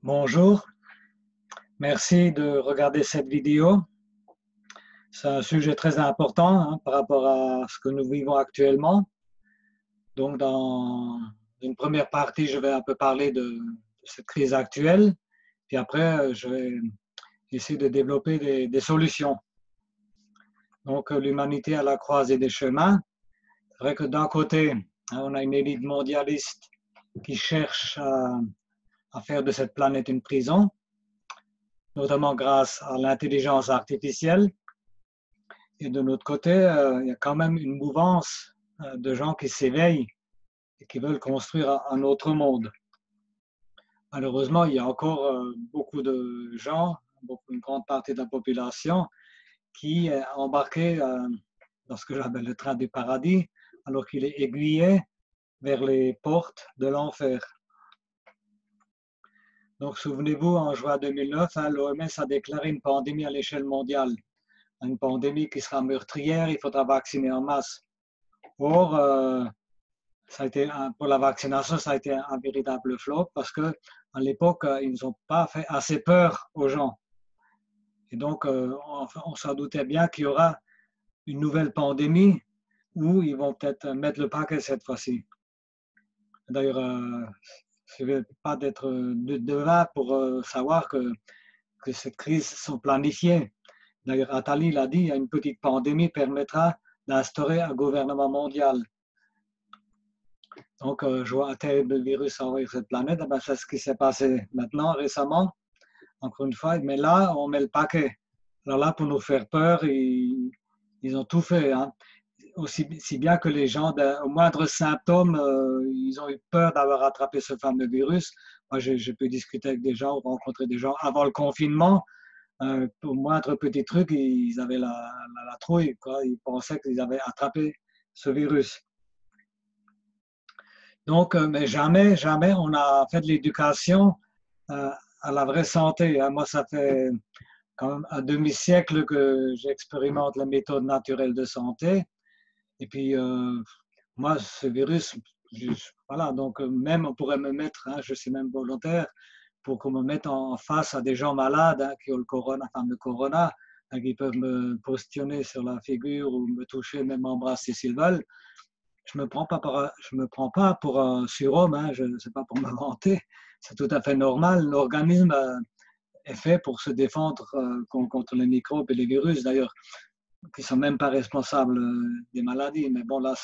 Bonjour, merci de regarder cette vidéo. C'est un sujet très important par rapport à ce que nous vivons actuellement. Donc, dans une première partie, je vais un peu parler de cette crise actuelle, puis après, je vais essayer de développer des solutions. Donc, l'humanité à la croisée des chemins. C'est vrai que d'un côté, on a une élite mondialiste qui cherche à faire de cette planète une prison, notamment grâce à l'intelligence artificielle. Et de l'autre côté, il y a quand même une mouvance de gens qui s'éveillent et qui veulent construire un autre monde. Malheureusement, il y a encore beaucoup de gens, une grande partie de la population, qui est embarquée dans ce que j'appelle le train du paradis, alors qu'il est aiguillé vers les portes de l'enfer. Donc, souvenez-vous, en juin 2009, l'OMS a déclaré une pandémie à l'échelle mondiale. Une pandémie qui sera meurtrière, il faudra vacciner en masse. Or, ça a été pour la vaccination, ça a été un véritable flop parce que à l'époque, ils n'ont pas fait assez peur aux gens. Et donc, on s'en doutait bien qu'il y aura une nouvelle pandémie où ils vont peut-être mettre le paquet cette fois-ci. D'ailleurs, je ne vais pas d'être devin pour savoir que ces crises sont planifiées. D'ailleurs, Attali l'a dit, une petite pandémie permettra d'instaurer un gouvernement mondial. Donc, je vois un terrible virus envahir cette planète. Ben, c'est ce qui s'est passé maintenant, récemment, encore une fois. Mais là, on met le paquet. Alors là, pour nous faire peur, ils ont tout fait. Aussi si bien que les gens, au moindre symptôme, ils ont eu peur d'avoir attrapé ce fameux virus. Moi, j'ai pu discuter avec des gens, rencontrer des gens avant le confinement. Pour moindre petit truc, ils avaient la trouille, quoi. Ils pensaient qu'ils avaient attrapé ce virus. Donc, mais jamais, jamais on a fait de l'éducation à la vraie santé. Moi, ça fait quand même un demi-siècle que j'expérimente les méthodes naturelles de santé. Et puis, moi, ce virus, voilà, donc même on pourrait me mettre, je suis même volontaire, pour qu'on me mette en face à des gens malades qui ont le corona, enfin le corona, qui peuvent me positionner sur la figure ou me toucher, même m'embrasser s'ils veulent. Je me me prends pas pour un surhomme, je ne sais pas pour me vanter, c'est tout à fait normal. L'organisme est fait pour se défendre contre les microbes et les virus, d'ailleurs, qui ne sont même pas responsables des maladies. Mais bon, là,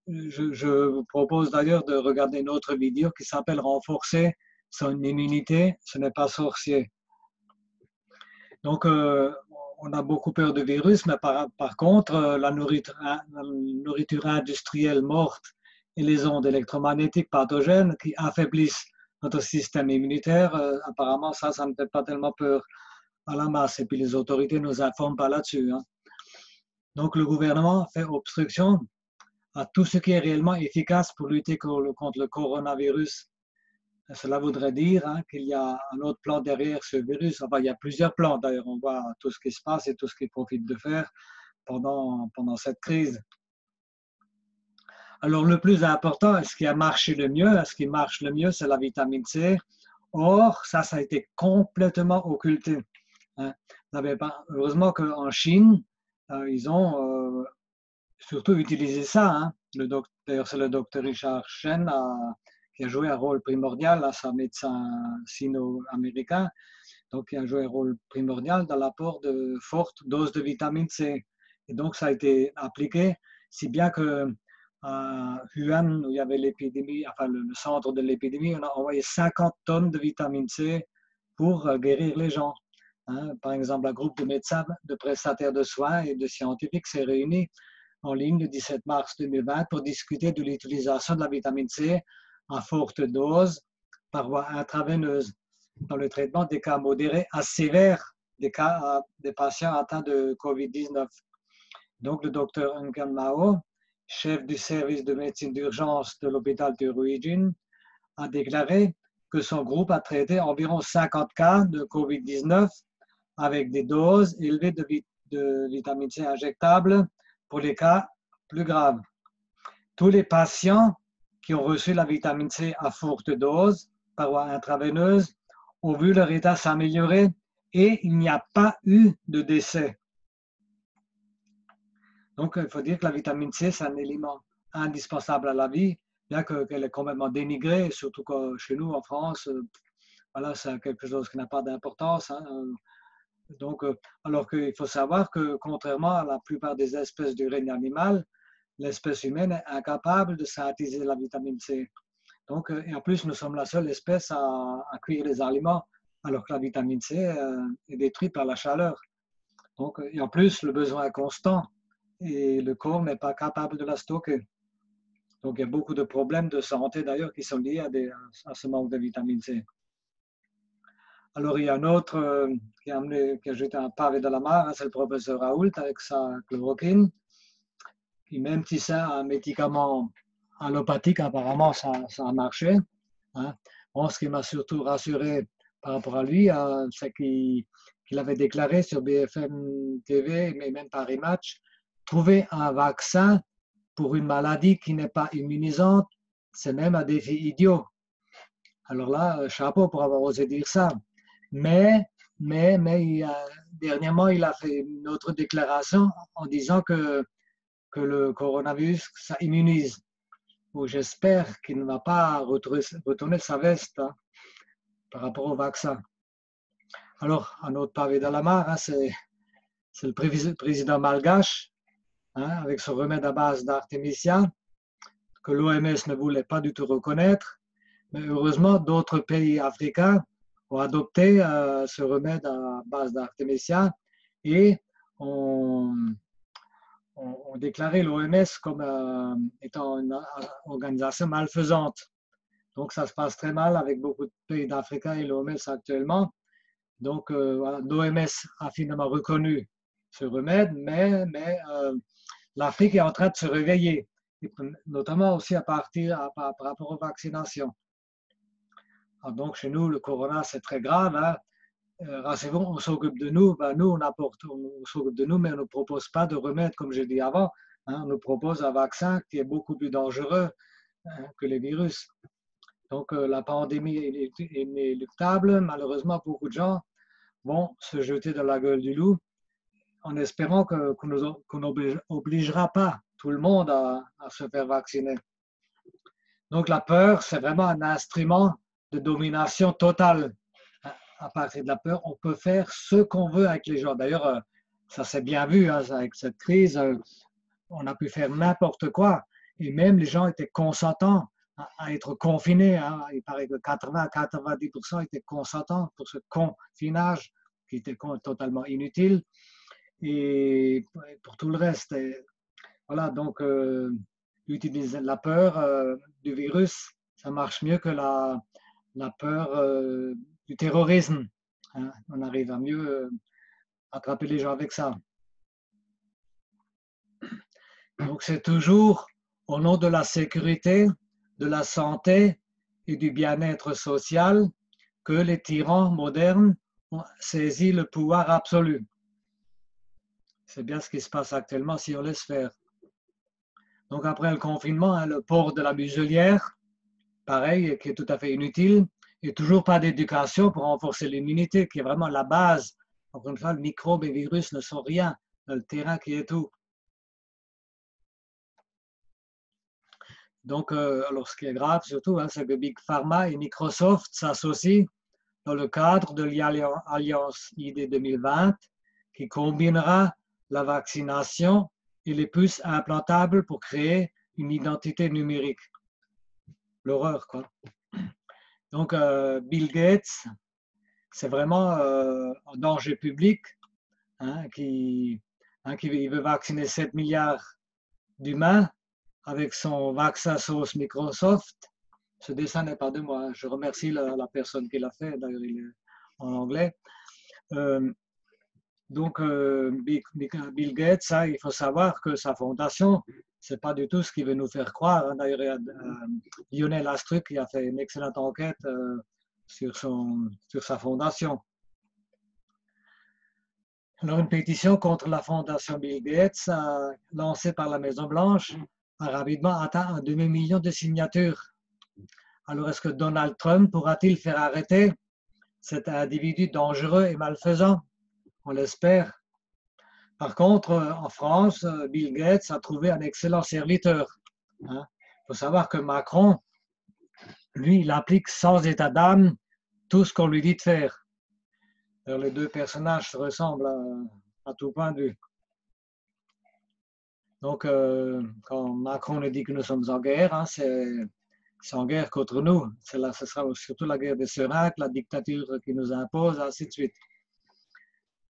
je vous propose d'ailleurs de regarder une autre vidéo qui s'appelle Renforcer son immunité, ce n'est pas sorcier. Donc, on a beaucoup peur de virus, mais par contre, la nourriture industrielle morte et les ondes électromagnétiques pathogènes qui affaiblissent notre système immunitaire, apparemment, ça ne fait pas tellement peur à la masse. Et puis, les autorités ne nous informent pas là-dessus. Donc, le gouvernement fait obstruction à tout ce qui est réellement efficace pour lutter contre le coronavirus. Cela voudrait dire qu'il y a un autre plan derrière ce virus. Enfin, il y a plusieurs plans. D'ailleurs, on voit tout ce qui se passe et tout ce qu'ils profitent de faire pendant cette crise. Alors, le plus important, ce qui a marché le mieux, ce qui marche le mieux, c'est la vitamine C. Or, ça a été complètement occulté. Heureusement qu'en Chine, ils ont surtout utilisé ça. D'ailleurs, c'est le docteur Richard Shen qui a joué un rôle primordial, c'est un médecin sino-américain, donc qui a joué un rôle primordial dans l'apport de fortes doses de vitamine C. Et donc, ça a été appliqué, si bien que à Wuhan, où il y avait l'épidémie, enfin le centre de l'épidémie, on a envoyé 50 tonnes de vitamine C pour guérir les gens. Par exemple, un groupe de médecins, de prestataires de soins et de scientifiques s'est réuni en ligne le 17 mars 2020 pour discuter de l'utilisation de la vitamine C à forte dose par voie intraveineuse dans le traitement des cas modérés à sévères des patients atteints de COVID-19. Donc, le docteur Nguyen Mao, chef du service de médecine d'urgence de l'hôpital de Ruijin, a déclaré que son groupe a traité environ 50 cas de COVID-19 avec des doses élevées de vitamine C injectable pour les cas plus graves. Tous les patients qui ont reçu la vitamine C à forte dose par voie intraveineuse ont vu leur état s'améliorer et il n'y a pas eu de décès. Donc, il faut dire que la vitamine C, c'est un élément indispensable à la vie, bien qu'elle est complètement dénigrée, surtout que chez nous, en France, voilà, c'est quelque chose qui n'a pas d'importance. Hein. Donc, alors qu'il faut savoir que, contrairement à la plupart des espèces du règne animal, l'espèce humaine est incapable de synthétiser la vitamine C. Donc, et en plus, nous sommes la seule espèce à cuire les aliments, alors que la vitamine C est détruite par la chaleur. Donc, et en plus, le besoin est constant et le corps n'est pas capable de la stocker. Donc, il y a beaucoup de problèmes de santé d'ailleurs qui sont liés à ce manque de vitamine C. Alors, il y a un autre qui a jeté un pavé dans la mare, c'est le professeur Raoult avec sa chloroquine, qui même si c'est un médicament allopathique, apparemment ça a marché. Hein. Bon, ce qui m'a surtout rassuré par rapport à lui, c'est qu'il avait déclaré sur BFM TV, mais même Paris Match, trouver un vaccin pour une maladie qui n'est pas immunisante, c'est même un défi idiot. Alors là, chapeau pour avoir osé dire ça. Mais dernièrement, il a fait une autre déclaration en disant que le coronavirus, ça immunise. J'espère qu'il ne va pas retourner sa veste par rapport au vaccin. Alors, un autre pavé dans la mare, c'est le président malgache, avec son remède à base d'artémisia, que l'OMS ne voulait pas du tout reconnaître. Mais heureusement, d'autres pays africains ont adopté ce remède à base d'artémisia et ont déclaré l'OMS comme étant une organisation malfaisante. Donc ça se passe très mal avec beaucoup de pays d'Africains et l'OMS actuellement. Donc voilà, l'OMS a finalement reconnu ce remède, mais l'Afrique est en train de se réveiller, notamment aussi par rapport aux vaccinations. Alors donc chez nous, le corona, c'est très grave. Hein. Rassurez-vous, on s'occupe de nous. Ben, nous, on s'occupe de nous, mais on ne propose pas de remède, comme je dis avant. Hein. On nous propose un vaccin qui est beaucoup plus dangereux que les virus. Donc la pandémie est inéluctable. Malheureusement, beaucoup de gens vont se jeter dans la gueule du loup en espérant qu'on n'obligera pas tout le monde à se faire vacciner. Donc la peur, c'est vraiment un instrument de domination totale. À partir de la peur, on peut faire ce qu'on veut avec les gens. D'ailleurs, ça s'est bien vu hein, avec cette crise. On a pu faire n'importe quoi. Et même les gens étaient consentants à être confinés. Hein. Il paraît que 80-90% étaient consentants pour ce confinage qui était totalement inutile. Et pour tout le reste, voilà, donc utiliser la peur du virus, ça marche mieux que la peur du terrorisme. Hein. On arrive à mieux attraper les gens avec ça. Donc c'est toujours au nom de la sécurité, de la santé et du bien-être social que les tyrans modernes ont saisi le pouvoir absolu. C'est bien ce qui se passe actuellement si on laisse faire. Donc après le confinement, hein, le port de la muselière, pareil, qui est tout à fait inutile, et toujours pas d'éducation pour renforcer l'immunité, qui est vraiment la base. Encore une fois, le microbe et virus ne sont rien, le terrain qui est tout. Donc, alors ce qui est grave surtout, hein, c'est que Big Pharma et Microsoft s'associent dans le cadre de l'Alliance ID 2020, qui combinera la vaccination et les puces implantables pour créer une identité numérique. L'horreur, quoi. Donc, Bill Gates, c'est vraiment un danger public hein, qui veut vacciner 7 milliards d'humains avec son vaccin sauce Microsoft. Ce dessin n'est pas de moi. Je remercie la personne qui l'a fait. D'ailleurs, il est en anglais. Donc, Bill Gates, ça, il faut savoir que sa fondation, c'est pas du tout ce qu'il veut nous faire croire. Hein. D'ailleurs, il y a Lionel Astruc qui a fait une excellente enquête sur sa fondation. Alors, une pétition contre la fondation Bill Gates, lancée par la Maison-Blanche, a rapidement atteint un demi-million de signatures. Alors, est-ce que Donald Trump pourra-t-il faire arrêter cet individu dangereux et malfaisant, on l'espère. Par contre, en France, Bill Gates a trouvé un excellent serviteur. Il faut savoir que Macron, lui, il applique sans état d'âme tout ce qu'on lui dit de faire. Alors, les deux personnages se ressemblent à tout point de vue. Donc, quand Macron nous dit que nous sommes en guerre, c'est en guerre contre nous. Ce sera surtout la guerre des seringues, la dictature qui nous impose, ainsi de suite.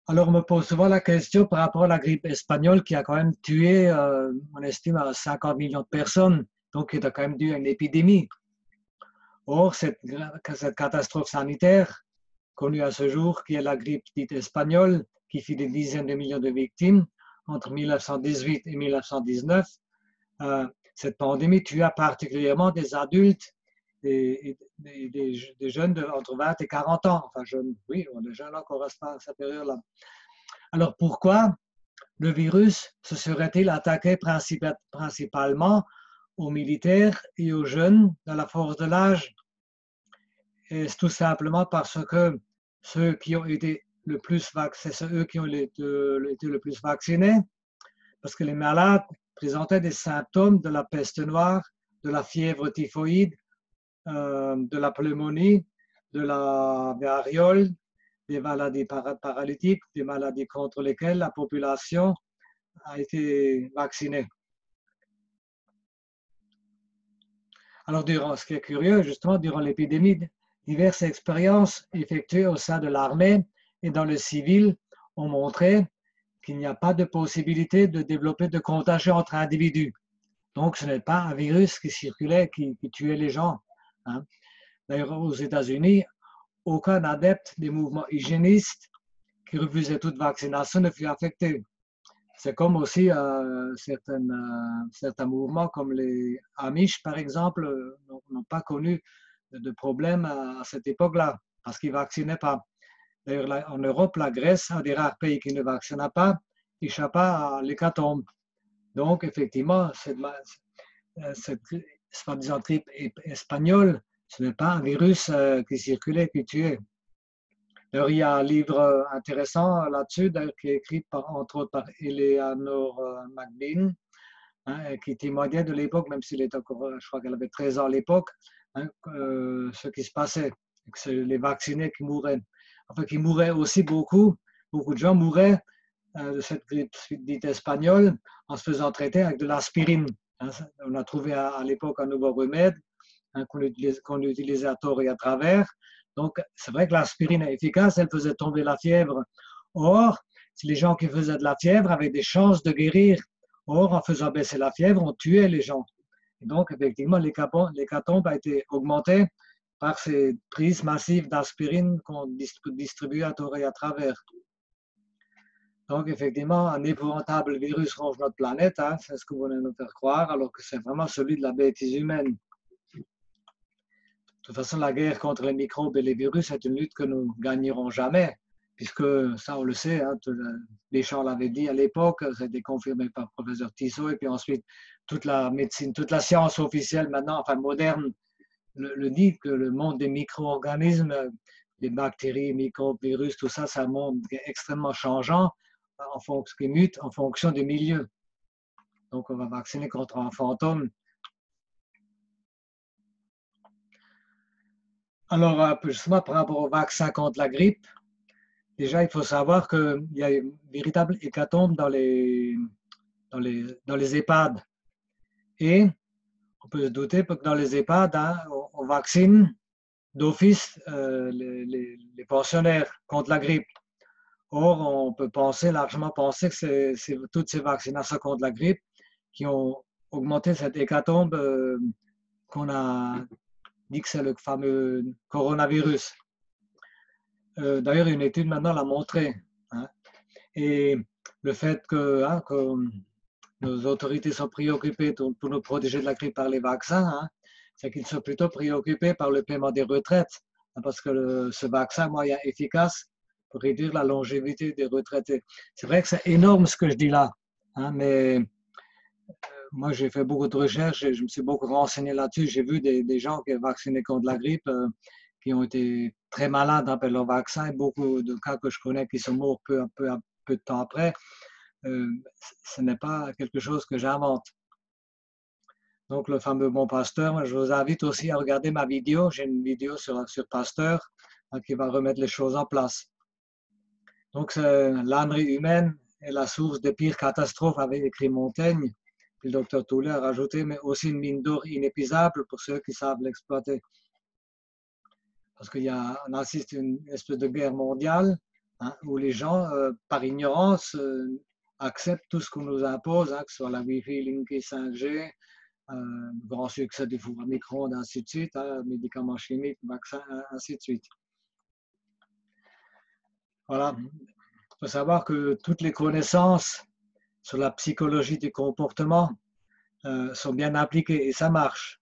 Alors, on me pose souvent la question par rapport à la grippe espagnole qui a quand même tué, on estime, à 50 millions de personnes, donc qui a quand même dû à une épidémie. Or, cette catastrophe sanitaire connue à ce jour, qui est la grippe dite espagnole, qui fit des dizaines de millions de victimes entre 1918 et 1919, cette pandémie tua particulièrement des adultes et des jeunes entre 20 et 40 ans. Enfin, jeunes, oui, on est jeunes encore à cette période-là. Alors, pourquoi le virus se serait-il attaqué principalement aux militaires et aux jeunes dans la force de l'âge? C'est tout simplement parce que ceux qui ont été le plus vaccinés, c'est eux qui ont été le plus vaccinés, parce que les malades présentaient des symptômes de la peste noire, de la fièvre typhoïde, de la pneumonie, de la variole, des maladies paralytiques, des maladies contre lesquelles la population a été vaccinée. Alors, ce qui est curieux, justement, durant l'épidémie, diverses expériences effectuées au sein de l'armée et dans le civil ont montré qu'il n'y a pas de possibilité de développer de contagion entre individus. Donc, ce n'est pas un virus qui circulait, qui tuait les gens. D'ailleurs, aux États-Unis, aucun adepte des mouvements hygiénistes qui refusait toute vaccination ne fut affecté. C'est comme aussi certains mouvements comme les Amish, par exemple, n'ont pas connu de problème à cette époque-là, parce qu'ils ne vaccinaient pas. D'ailleurs, en Europe, la Grèce, un des rares pays qui ne vaccina pas, échappa à l'hécatombe. Donc, effectivement, cette soi-disant grippe espagnole, ce n'est pas un virus qui circulait, qui tuait. D'ailleurs, il y a un livre intéressant là-dessus, qui est écrit entre autres par Eleanor McBean, qui témoignait de l'époque, même s'il était encore, je crois qu'elle avait 13 ans à l'époque, ce qui se passait, que c'est les vaccinés qui mouraient. Enfin, qui mouraient aussi beaucoup de gens mouraient de cette grippe dite espagnole en se faisant traiter avec de l'aspirine. On a trouvé à l'époque un nouveau remède qu'on utilisait à tort et à travers. Donc, c'est vrai que l'aspirine est efficace, elle faisait tomber la fièvre. Or, les gens qui faisaient de la fièvre avaient des chances de guérir. Or, en faisant baisser la fièvre, on tuait les gens. Et donc, effectivement, l'hécatombe a été augmentée par ces prises massives d'aspirine qu'on distribue à tort et à travers. Donc, effectivement, un épouvantable virus ronge notre planète, c'est ce que vous voulez nous faire croire, alors que c'est vraiment celui de la bêtise humaine. De toute façon, la guerre contre les microbes et les virus est une lutte que nous ne gagnerons jamais, puisque ça, on le sait, Deschamps l'avait dit à l'époque, ça a été confirmé par le professeur Tissot, et puis ensuite, toute la médecine, toute la science officielle maintenant, enfin moderne, le dit que le monde des micro-organismes, les bactéries, microbes, virus, tout ça, c'est un monde extrêmement changeant, qui mute en fonction du milieu. Donc, on va vacciner contre un fantôme. Alors, justement, par rapport au vaccin contre la grippe, déjà, il faut savoir qu'il y a une véritable hécatombe dans les EHPAD. Et on peut se douter que dans les EHPAD, on vaccine d'office les pensionnaires contre la grippe. Or, on peut largement penser que c'est toutes ces vaccinations contre la grippe qui ont augmenté cette hécatombe qu'on a dit que c'est le fameux coronavirus. D'ailleurs, une étude maintenant l'a montré. Et le fait que nos autorités sont préoccupées pour nous protéger de la grippe par les vaccins, c'est qu'ils sont plutôt préoccupés par le paiement des retraites, parce que ce vaccin, moyen efficace pour réduire la longévité des retraités. C'est vrai que c'est énorme ce que je dis là, mais moi j'ai fait beaucoup de recherches, je me suis beaucoup renseigné là-dessus, j'ai vu des gens qui sont vaccinés contre la grippe qui ont été très malades après leur vaccin, et beaucoup de cas que je connais qui sont morts peu de temps après. Ce n'est pas quelque chose que j'invente. Donc, le fameux bon pasteur, je vous invite aussi à regarder ma vidéo. J'ai une vidéo sur Pasteur qui va remettre les choses en place. Donc, l'ânerie humaine est la source des pires catastrophes, avait écrit Montaigne. Puis le docteur Toulet a rajouté, mais aussi une mine d'or inépuisable pour ceux qui savent l'exploiter. Parce qu'on assiste à une espèce de guerre mondiale où les gens, par ignorance, acceptent tout ce qu'on nous impose, que ce soit la Wi-Fi, Linky, 5G, grand succès du four à micro-ondes, ainsi de suite, médicaments chimiques, vaccins, ainsi de suite. Voilà. Il faut savoir que toutes les connaissances sur la psychologie du comportement sont bien appliquées et ça marche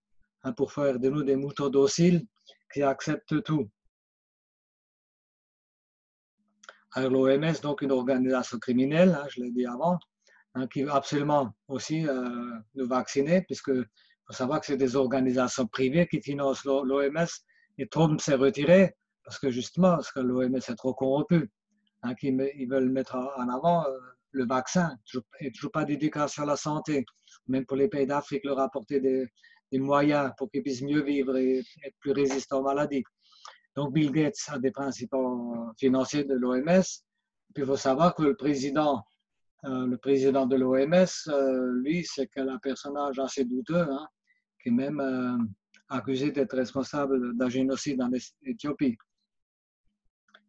pour faire de nous des moutons dociles qui acceptent tout. Alors l'OMS, donc une organisation criminelle, je l'ai dit avant, qui veut absolument aussi nous vacciner, puisque faut savoir que c'est des organisations privées qui financent l'OMS et Trump s'est retiré parce que justement, parce que l'OMS est trop corrompu, ils veulent mettre en avant le vaccin et toujours pas d'éducation à la santé, même pour les pays d'Afrique, leur apporter des moyens pour qu'ils puissent mieux vivre et être plus résistants aux maladies. Donc Bill Gates a des principaux financiers de l'OMS. Puis il faut savoir que le président de l'OMS, lui, c'est un personnage assez douteux, qui est même accusé d'être responsable d'un génocide en Éthiopie.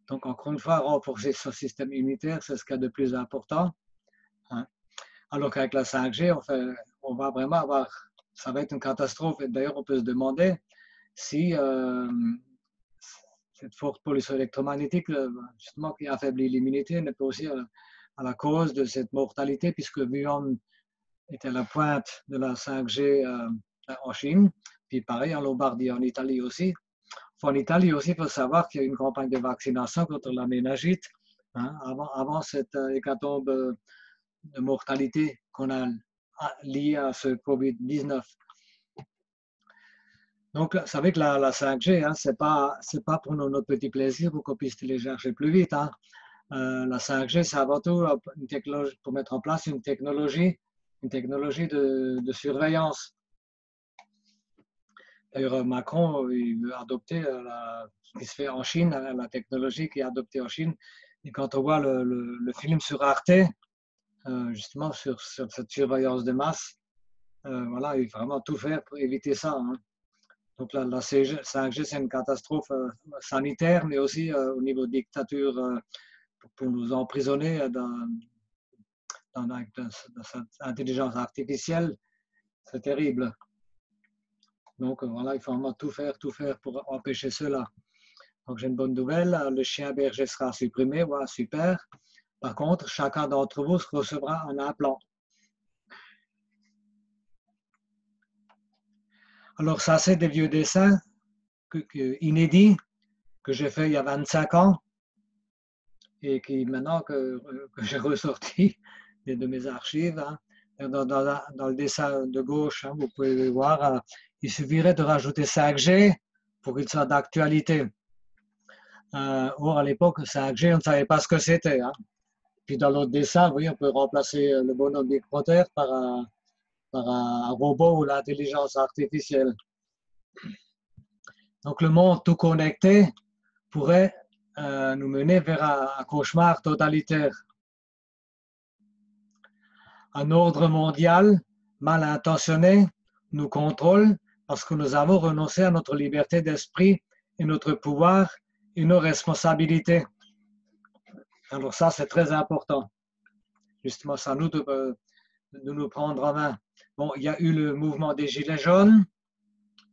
Donc, encore une fois, renforcer ce système immunitaire, c'est ce qu'il y a de plus important. Alors qu'avec la 5G, on va vraiment avoir, ça va être une catastrophe. Et d'ailleurs, on peut se demander si cette forte pollution électromagnétique, justement, qui affaiblit l'immunité, n'est pas aussi à la cause de cette mortalité, puisque Wuhan était à la pointe de la 5G en Chine, puis pareil en Lombardie, en Italie aussi. En Italie aussi, il faut savoir qu'il y a une campagne de vaccination contre la méningite avant cette hécatombe de mortalité qu'on a liée à ce Covid-19. Donc, vous savez que la 5G, c'est pas pour notre petit plaisir pour qu'on puisse télécharger plus vite. La 5G, c'est avant tout une technologie, pour mettre en place une technologie de surveillance. D'ailleurs, Macron, il veut adopter ce qui se fait en Chine, la technologie qui est adoptée en Chine. Et quand on voit le film sur Arte, justement sur cette surveillance de masse, voilà, il faut vraiment tout faire pour éviter ça. Donc la 5G, c'est une catastrophe sanitaire, mais aussi au niveau de dictature pour nous emprisonner dans cette intelligence artificielle. C'est terrible. Donc voilà, il faut vraiment tout faire pour empêcher cela. Donc j'ai une bonne nouvelle, le chien berger sera supprimé, voilà, super. Par contre, chacun d'entre vous recevra un implant. Alors ça, c'est des vieux dessins inédits que j'ai fait il y a 25 ans et qui maintenant que j'ai ressorti de mes archives. Dans le dessin de gauche, vous pouvez voir, il suffirait de rajouter 5G pour qu'il soit d'actualité. Or, à l'époque, 5G, on ne savait pas ce que c'était. Puis dans l'autre dessin, oui, on peut remplacer le bonhomme Big Brother par un robot ou l'intelligence artificielle. Donc le monde tout connecté pourrait nous mener vers un cauchemar totalitaire. Un ordre mondial mal intentionné nous contrôle parce que nous avons renoncé à notre liberté d'esprit et notre pouvoir et nos responsabilités. Alors ça, c'est très important. Justement, c'est à nous de nous prendre en main. Bon, il y a eu le mouvement des Gilets jaunes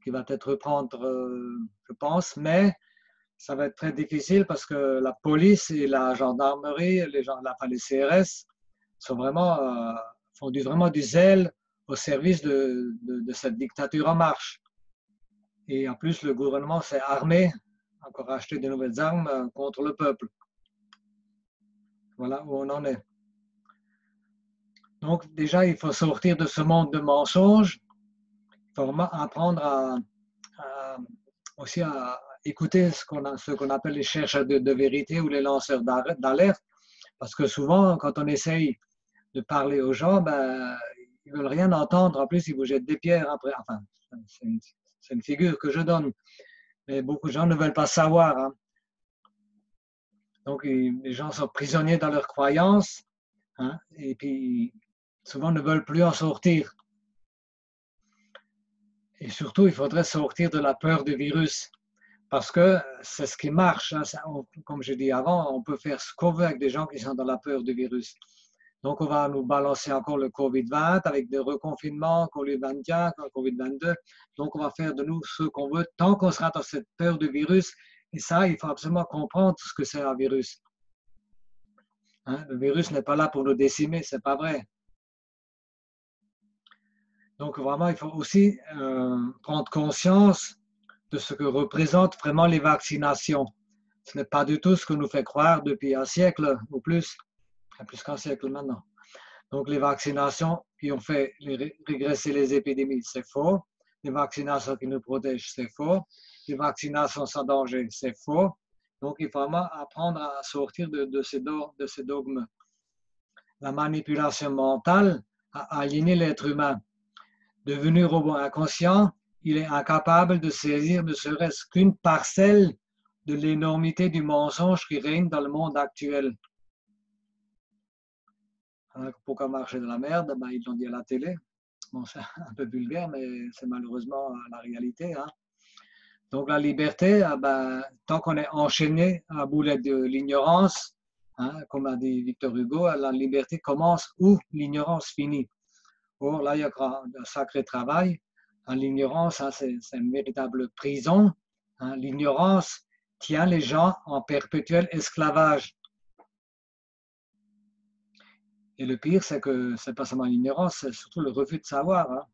qui va peut-être reprendre, je pense, mais ça va être très difficile parce que la police et la gendarmerie, les CRS font vraiment du zèle au service de cette dictature en marche. Et en plus, le gouvernement s'est armé, encore acheté de nouvelles armes contre le peuple. Voilà où on en est. Donc déjà, il faut sortir de ce monde de mensonges. Il faut vraiment apprendre aussi à écouter ce qu'on appelle les chercheurs de vérité ou les lanceurs d'alerte, parce que souvent, quand on essaye de parler aux gens, ben, ils ne veulent rien entendre. En plus, ils vous jettent des pierres après. Enfin, c'est une figure que je donne. Mais beaucoup de gens ne veulent pas savoir. Hein. Donc, les gens sont prisonniers dans leurs croyances. Hein, et puis, souvent, ne veulent plus en sortir. Et surtout, il faudrait sortir de la peur du virus. Parce que c'est ce qui marche. Hein. Comme je dis avant, on peut faire ce qu'on veut avec des gens qui sont dans la peur du virus. Donc, on va nous balancer encore le Covid-20 avec des reconfinements, Covid-21, Covid-22. Donc, on va faire de nous ce qu'on veut tant qu'on sera dans cette peur du virus. Et ça, il faut absolument comprendre ce que c'est un virus. Hein? Le virus n'est pas là pour nous décimer, c'est pas vrai. Donc, vraiment, il faut aussi prendre conscience de ce que représentent vraiment les vaccinations. Ce n'est pas du tout ce que nous fait croire depuis un siècle ou plus qu'un siècle maintenant. Donc, les vaccinations qui ont fait régresser les épidémies, c'est faux. Les vaccinations qui nous protègent, c'est faux. Les vaccinations sans danger, c'est faux. Donc, il faut vraiment apprendre à sortir de ces dogmes. La manipulation mentale a aliéné l'être humain. Devenu robot inconscient, il est incapable de saisir ne serait-ce qu'une parcelle de l'énormité du mensonge qui règne dans le monde actuel. Pourquoi marcher de la merde? Ben, ils l'ont dit à la télé. Bon, c'est un peu vulgaire, mais c'est malheureusement la réalité. Hein. Donc la liberté, ben, tant qu'on est enchaîné à la boulette de l'ignorance, hein, comme a dit Victor Hugo, la liberté commence où l'ignorance finit. Or, là, il y a un sacré travail. Hein, l'ignorance, hein, c'est une véritable prison. Hein. L'ignorance tient les gens en perpétuel esclavage. Et le pire, c'est que ce n'est pas seulement l'ignorance, c'est surtout le refus de savoir. Hein.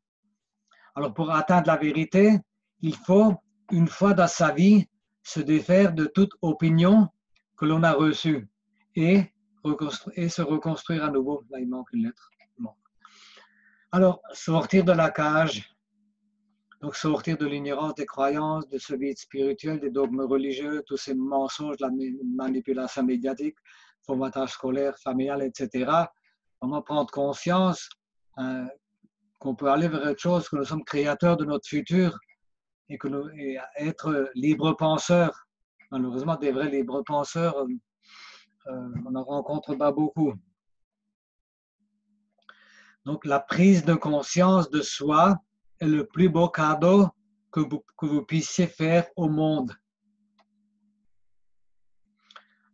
Alors, pour atteindre la vérité, il faut, une fois dans sa vie, se défaire de toute opinion que l'on a reçue et se reconstruire à nouveau. Là, il manque une lettre. Bon. Alors, sortir de la cage, donc sortir de l'ignorance des croyances, de ce vide spirituel, des dogmes religieux, tous ces mensonges, la manipulation médiatique, formatage scolaire, familial, etc. Vraiment prendre conscience qu'on peut aller vers autre chose, que nous sommes créateurs de notre futur et être libres penseurs. Malheureusement, des vrais libres penseurs, on n'en rencontre pas beaucoup. Donc, la prise de conscience de soi est le plus beau cadeau que vous puissiez faire au monde.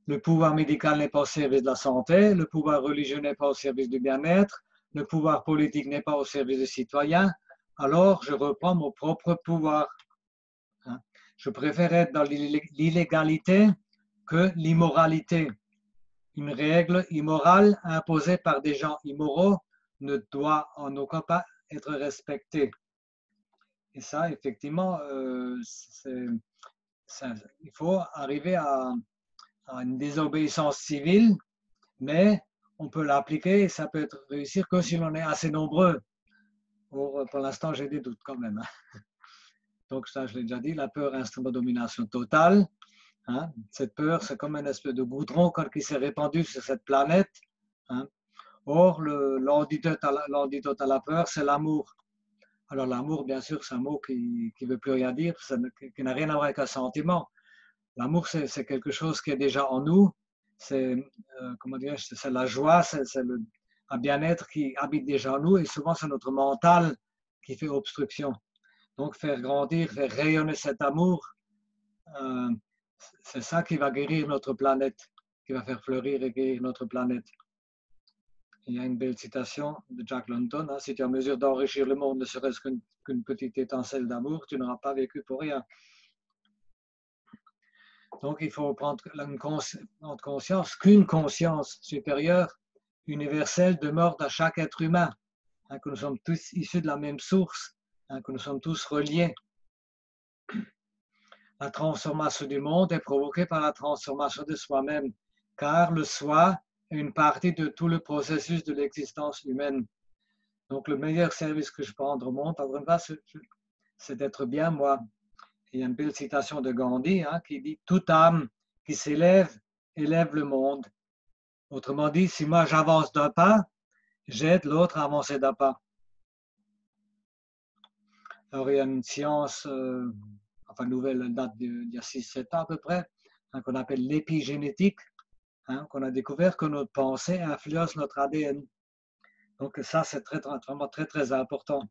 Le pouvoir médical n'est pas au service de la santé, le pouvoir religieux n'est pas au service du bien-être, le pouvoir politique n'est pas au service des citoyens, alors je reprends mon propre pouvoir. Je préfère être dans l'illégalité que l'immoralité. Une règle immorale imposée par des gens immoraux ne doit en aucun cas être respectée. Et ça, effectivement, il faut arriver à une désobéissance civile, mais on peut l'appliquer et ça peut être réussir que si l'on est assez nombreux. Pour l'instant, j'ai des doutes quand même. Donc ça, je l'ai déjà dit, la peur est un instrument de domination totale. Hein. Cette peur, c'est comme une espèce de goudron qui s'est répandu sur cette planète. Hein. Or, l'antidote à la peur, c'est l'amour. Alors l'amour, bien sûr, c'est un mot qui ne veut plus rien dire, qui n'a rien à voir avec un sentiment. L'amour, c'est quelque chose qui est déjà en nous. C'est la joie, c'est un bien-être qui habite déjà en nous et souvent c'est notre mental qui fait obstruction. Donc faire grandir, faire rayonner cet amour, c'est ça qui va guérir notre planète, qui va faire fleurir et guérir notre planète. Il y a une belle citation de Jack London, hein, si tu es en mesure d'enrichir le monde, ne serait-ce qu'une petite étincelle d'amour, tu n'auras pas vécu pour rien. Donc, il faut prendre conscience qu'une conscience supérieure, universelle, demeure dans chaque être humain, hein, que nous sommes tous issus de la même source, hein, que nous sommes tous reliés. La transformation du monde est provoquée par la transformation de soi-même, car le soi est une partie de tout le processus de l'existence humaine. Donc, le meilleur service que je peux rendre au monde, c'est d'être bien moi. Il y a une belle citation de Gandhi qui dit « Toute âme qui s'élève, élève le monde ». Autrement dit, si moi j'avance d'un pas, j'aide l'autre à avancer d'un pas. Alors il y a une science, enfin nouvelle, elle date d'il y a 6-7 ans à peu près, qu'on appelle l'épigénétique, qu'on a découvert que notre pensée influence notre ADN. Donc ça, c'est vraiment très, très important.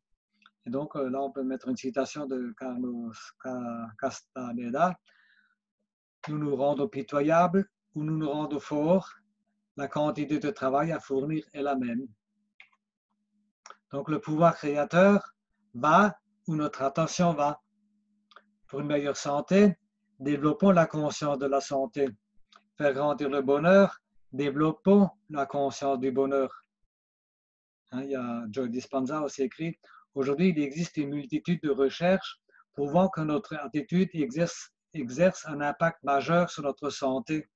Et donc là, on peut mettre une citation de Carlos Castaneda. Nous nous rendons pitoyables ou nous nous rendons forts, la quantité de travail à fournir est la même. Donc le pouvoir créateur va où notre attention va. Pour une meilleure santé, développons la conscience de la santé. Faire grandir le bonheur, développons la conscience du bonheur. Il y a Joe Dispenza aussi écrit « Aujourd'hui, il existe une multitude de recherches prouvant que notre attitude exerce un impact majeur sur notre santé.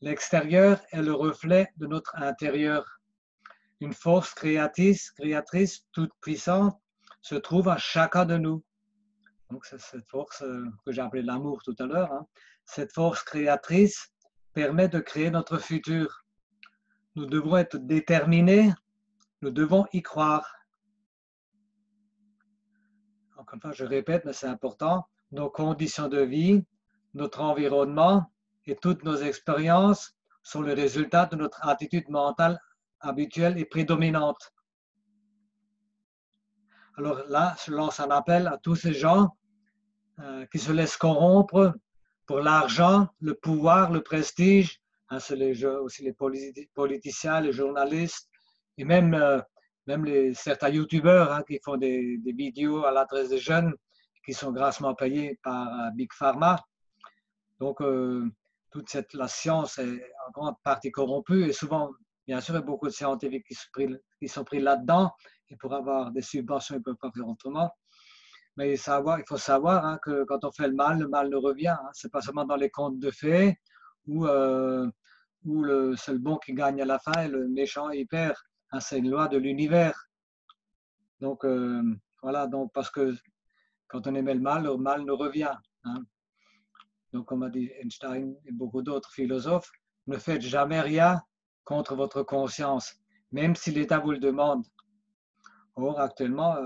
L'extérieur est le reflet de notre intérieur. Une force créatrice toute puissante se trouve à chacun de nous. » Donc c'est cette force que j'ai appelée l'amour tout à l'heure. Cette force créatrice permet de créer notre futur. Nous devons être déterminés, nous devons y croire. Encore une fois, je répète, mais c'est important, nos conditions de vie, notre environnement et toutes nos expériences sont le résultat de notre attitude mentale habituelle et prédominante. Alors là, je lance un appel à tous ces gens qui se laissent corrompre pour l'argent, le pouvoir, le prestige. C'est aussi les politiciens, les journalistes et même certains youtubeurs qui font des vidéos à l'adresse des jeunes qui sont grassement payés par Big Pharma. Donc, toute la science est en grande partie corrompue et souvent, bien sûr, il y a beaucoup de scientifiques qui sont pris là-dedans et pour avoir des subventions, ils ne peuvent pas faire autrement. Mais il faut savoir que quand on fait le mal ne revient. Ce n'est pas seulement dans les contes de fées où c'est le bon qui gagne à la fin et le méchant il perd. C'est une loi de l'univers. Donc voilà, donc parce que quand on aimait le mal ne revient. Donc comme a dit Einstein et beaucoup d'autres philosophes, ne faites jamais rien contre votre conscience, même si l'État vous le demande. Or actuellement,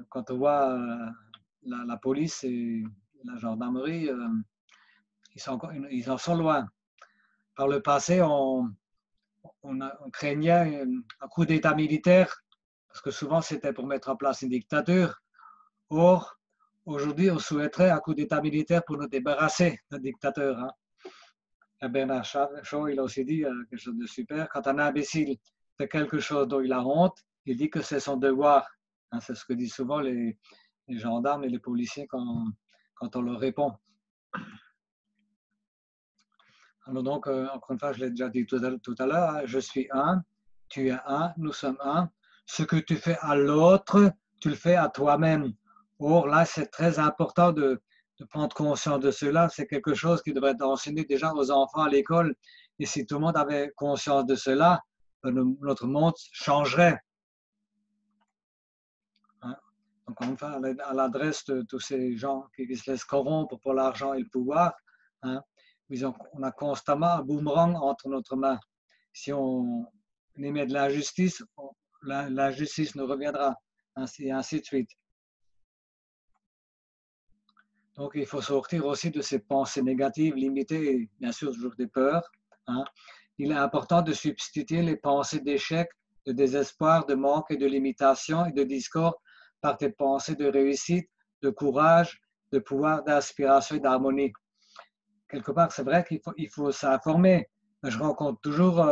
quand on voit la police et la gendarmerie, ils en sont loin. Par le passé, on craignait un coup d'État militaire, parce que souvent c'était pour mettre en place une dictature. Or, aujourd'hui, on souhaiterait un coup d'État militaire pour nous débarrasser d'un dictateur. Et Bernard Shaw, il a aussi dit quelque chose de super. Quand un imbécile fait quelque chose dont il a honte, il dit que c'est son devoir. C'est ce que disent souvent les gendarmes et les policiers quand on leur répond. Alors donc, encore une fois, je l'ai déjà dit tout à l'heure, je suis un, tu es un, nous sommes un. Ce que tu fais à l'autre, tu le fais à toi-même. Or, là, c'est très important de prendre conscience de cela. C'est quelque chose qui devrait être enseigné déjà aux enfants à l'école. Et si tout le monde avait conscience de cela, notre monde changerait. Donc, on va à l'adresse de tous ces gens qui se laissent corrompre pour l'argent et le pouvoir. On a constamment un boomerang entre notre main. Si on émet de l'injustice, l'injustice nous reviendra, et ainsi de suite. Donc, il faut sortir aussi de ces pensées négatives, limitées, et bien sûr, toujours des peurs. Il est important de substituer les pensées d'échec, de désespoir, de manque et de limitation et de discorde par des pensées de réussite, de courage, de pouvoir, d'inspiration et d'harmonie. Quelque part, c'est vrai qu'il faut s'informer. Je rencontre toujours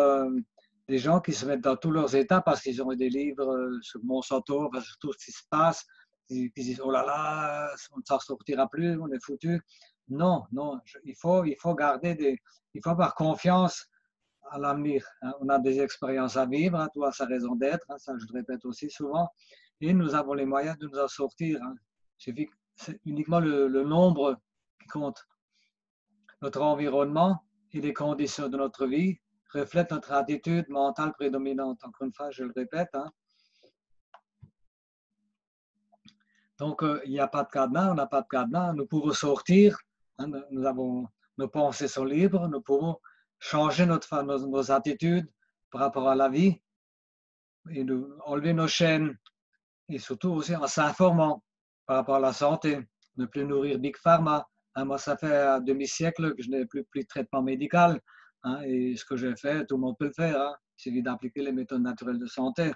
des gens qui se mettent dans tous leurs états parce qu'ils ont des livres sur Monsanto, sur tout ce qui se passe. Ils disent, oh là là, on ne s'en sortira plus, on est foutu. Non, il faut garder il faut avoir confiance à l'avenir. On a des expériences à vivre, tout a sa raison d'être, ça je le répète aussi souvent, et nous avons les moyens de nous en sortir. C'est uniquement le nombre qui compte. Notre environnement et les conditions de notre vie reflètent notre attitude mentale prédominante. Encore une fois, je le répète. Donc, il n'y a pas de cadenas, on n'a pas de cadenas, nous pouvons sortir, hein, nos pensées sont libres, nous pouvons changer nos attitudes par rapport à la vie et enlever nos chaînes et surtout aussi en s'informant par rapport à la santé, ne plus nourrir Big Pharma. Hein, moi, ça fait un demi-siècle que je n'ai plus de traitement médical. Hein, et ce que j'ai fait, tout le monde peut le faire. Hein, il suffit d'appliquer les méthodes naturelles de santé.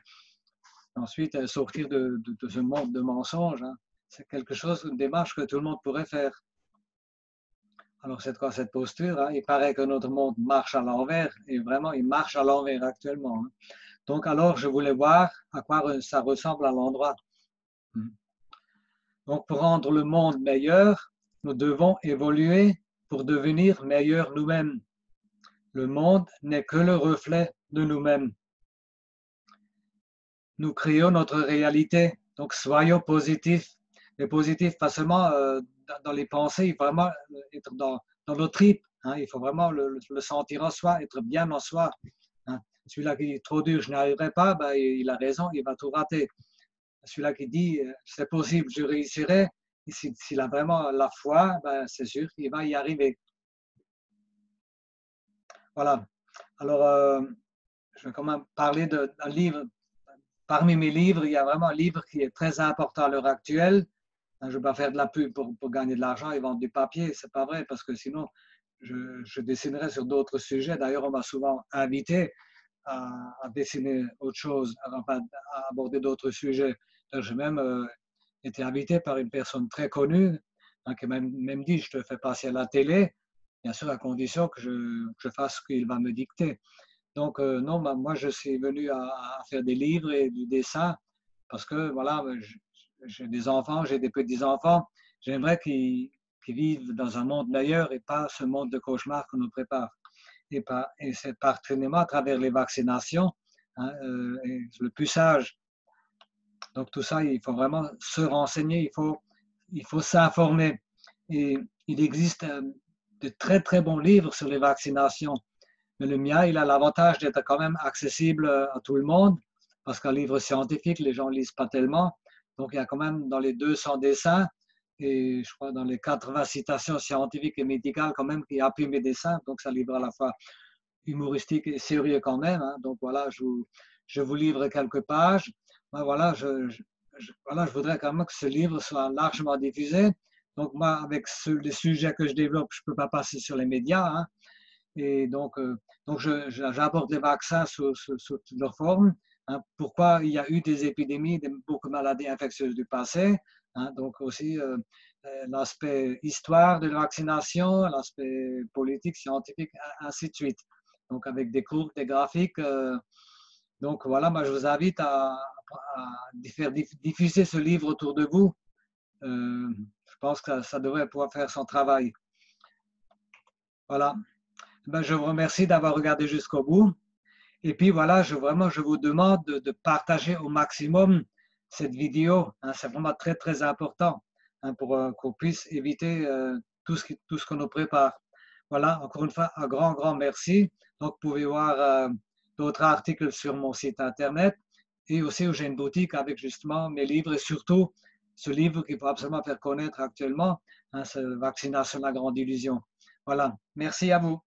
Ensuite, sortir de ce monde de mensonges. Hein, c'est quelque chose, une démarche que tout le monde pourrait faire. Alors, c'est quoi cette posture? Hein? Il paraît que notre monde marche à l'envers, et vraiment, il marche à l'envers actuellement. Hein. Donc, alors, je voulais voir à quoi ça ressemble à l'endroit. Donc, pour rendre le monde meilleur, nous devons évoluer pour devenir meilleurs nous-mêmes. Le monde n'est que le reflet de nous-mêmes. Nous créons notre réalité, donc soyons positifs. Mais positifs, pas seulement dans les pensées, il faut vraiment être dans nos tripes. Hein, il faut vraiment le sentir en soi, être bien en soi. Hein. Celui-là qui est trop dur, je n'y arriverai pas, ben, il a raison, il va tout rater. Celui-là qui dit c'est possible, je réussirai, s'il a vraiment la foi, ben, c'est sûr qu'il va y arriver. Voilà. Alors, je vais quand même parler d'un livre. Parmi mes livres, il y a vraiment un livre qui est très important à l'heure actuelle. Je ne vais pas faire de la pub pour gagner de l'argent et vendre du papier, c'est pas vrai, parce que sinon, je dessinerai sur d'autres sujets. D'ailleurs, on m'a souvent invité à dessiner autre chose, à aborder d'autres sujets. J'ai même été invité par une personne très connue hein, qui m'a même dit, je te fais passer à la télé, bien sûr à condition que je fasse ce qu'il va me dicter. Donc non, moi je suis venu à faire des livres et du dessin parce que voilà, j'ai des enfants, j'ai des petits-enfants, j'aimerais qu'ils vivent dans un monde meilleur et pas ce monde de cauchemar qu'on nous prépare. Et c'est particulièrement à travers les vaccinations, hein, et le puçage. Donc tout ça, il faut vraiment se renseigner, il faut s'informer. Et il existe de très très bons livres sur les vaccinations. Mais le mien, il a l'avantage d'être quand même accessible à tout le monde, parce qu'un livre scientifique, les gens ne lisent pas tellement. Donc il y a quand même dans les 200 dessins et je crois dans les 80 citations scientifiques et médicales quand même qui appuient mes dessins. Donc c'est un livre à la fois humoristique et sérieux quand même. Hein. Donc voilà, je vous livre quelques pages. Ben, voilà, voilà, je voudrais quand même que ce livre soit largement diffusé. Donc moi, avec les sujets que je développe, je ne peux pas passer sur les médias. Hein. Et donc j'aborde les vaccins sous toutes leurs formes. Hein, pourquoi il y a eu des épidémies, beaucoup de maladies infectieuses du passé. Hein, donc aussi l'aspect histoire de la vaccination, l'aspect politique, scientifique, ainsi de suite. Donc avec des cours, des graphiques. Donc voilà, moi je vous invite à faire diffuser ce livre autour de vous. Je pense que ça devrait pouvoir faire son travail. Voilà. Ben, je vous remercie d'avoir regardé jusqu'au bout. Et puis voilà, je vous demande de partager au maximum cette vidéo. Hein, c'est vraiment très, très important hein, pour qu'on puisse éviter tout ce qu'on nous prépare. Voilà, encore une fois, un grand, grand merci. Donc, vous pouvez voir d'autres articles sur mon site internet et aussi où j'ai une boutique avec justement mes livres et surtout ce livre qu'il faut absolument faire connaître actuellement, hein, c'est Vaccination, la grande illusion. Voilà, merci à vous.